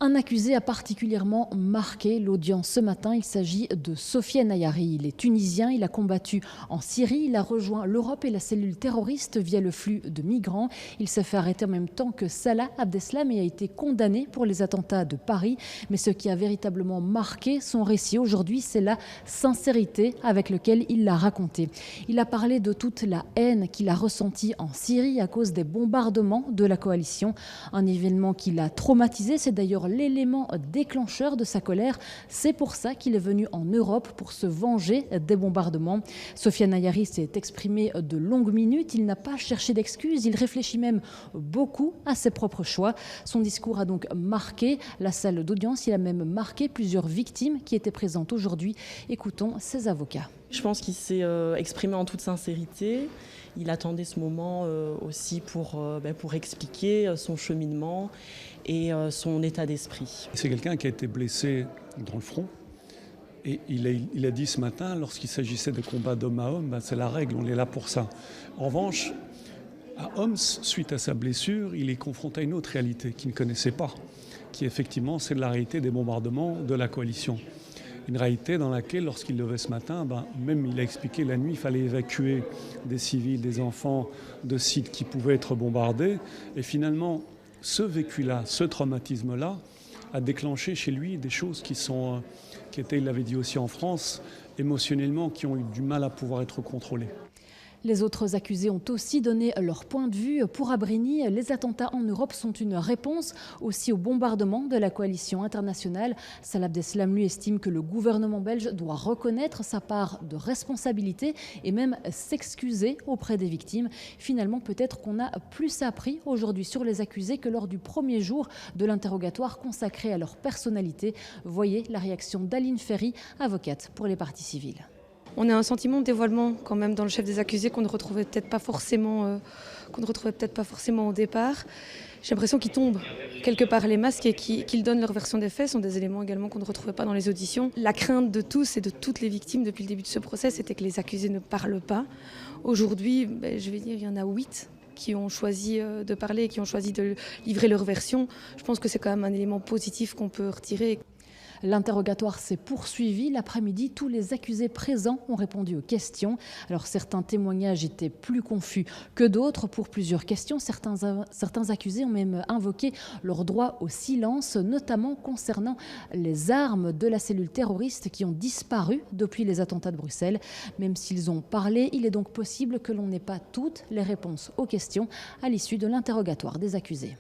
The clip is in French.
Un accusé a particulièrement marqué l'audience ce matin. Il s'agit de Sofiane Ayari. Il est tunisien, il a combattu en Syrie, il a rejoint l'Europe et la cellule terroriste via le flux de migrants. Il s'est fait arrêter en même temps que Salah Abdeslam et a été condamné pour les attentats de Paris. Mais ce qui a véritablement marqué son récit aujourd'hui, c'est la sincérité avec laquelle il l'a raconté. Il a parlé de toute la haine qu'il a ressentie en Syrie à cause des bombardements de la coalition. Un événement qui l'a traumatisé, c'est d'ailleurs l'élément déclencheur de sa colère. C'est pour ça qu'il est venu en Europe, pour se venger des bombardements. Sofiane Ayari s'est exprimé de longues minutes. Il n'a pas cherché d'excuses. Il réfléchit même beaucoup à ses propres choix. Son discours a donc marqué la salle d'audience. Il a même marqué plusieurs victimes qui étaient présentes aujourd'hui. Écoutons ses avocats. Je pense qu'il s'est exprimé en toute sincérité. Il attendait ce moment aussi pour expliquer son cheminement et son état d'esprit. C'est quelqu'un qui a été blessé dans le front. Et il a dit ce matin, lorsqu'il s'agissait de combats d'homme à homme, c'est la règle, on est là pour ça. En revanche, à Homs, suite à sa blessure, il est confronté à une autre réalité qu'il ne connaissait pas, qui effectivement, c'est la réalité des bombardements de la coalition. Une réalité dans laquelle, lorsqu'il levait ce matin, même il a expliqué la nuit, il fallait évacuer des civils, des enfants de sites qui pouvaient être bombardés. Et finalement, ce vécu-là, ce traumatisme-là, a déclenché chez lui des choses qui étaient, il l'avait dit aussi en France, émotionnellement, qui ont eu du mal à pouvoir être contrôlées. Les autres accusés ont aussi donné leur point de vue. Pour Abrini, les attentats en Europe sont une réponse aussi au bombardement de la coalition internationale. Salah Abdeslam, lui, estime que le gouvernement belge doit reconnaître sa part de responsabilité et même s'excuser auprès des victimes. Finalement, peut-être qu'on a plus appris aujourd'hui sur les accusés que lors du premier jour de l'interrogatoire consacré à leur personnalité. Voyez la réaction d'Aline Ferry, avocate pour les parties civiles. On a un sentiment de dévoilement quand même dans le chef des accusés qu'on ne retrouvait peut-être pas forcément au départ. J'ai l'impression qu'ils tombent quelque part les masques et qu'ils donnent leur version des faits. Ce sont des éléments également qu'on ne retrouvait pas dans les auditions. La crainte de tous et de toutes les victimes depuis le début de ce procès, c'était que les accusés ne parlent pas. Aujourd'hui, je vais dire, il y en a 8 qui ont choisi de parler et qui ont choisi de livrer leur version. Je pense que c'est quand même un élément positif qu'on peut retirer. L'interrogatoire s'est poursuivi. L'après-midi, tous les accusés présents ont répondu aux questions. Alors certains témoignages étaient plus confus que d'autres pour plusieurs questions. Certains accusés ont même invoqué leur droit au silence, notamment concernant les armes de la cellule terroriste qui ont disparu depuis les attentats de Bruxelles. Même s'ils ont parlé, il est donc possible que l'on n'ait pas toutes les réponses aux questions à l'issue de l'interrogatoire des accusés.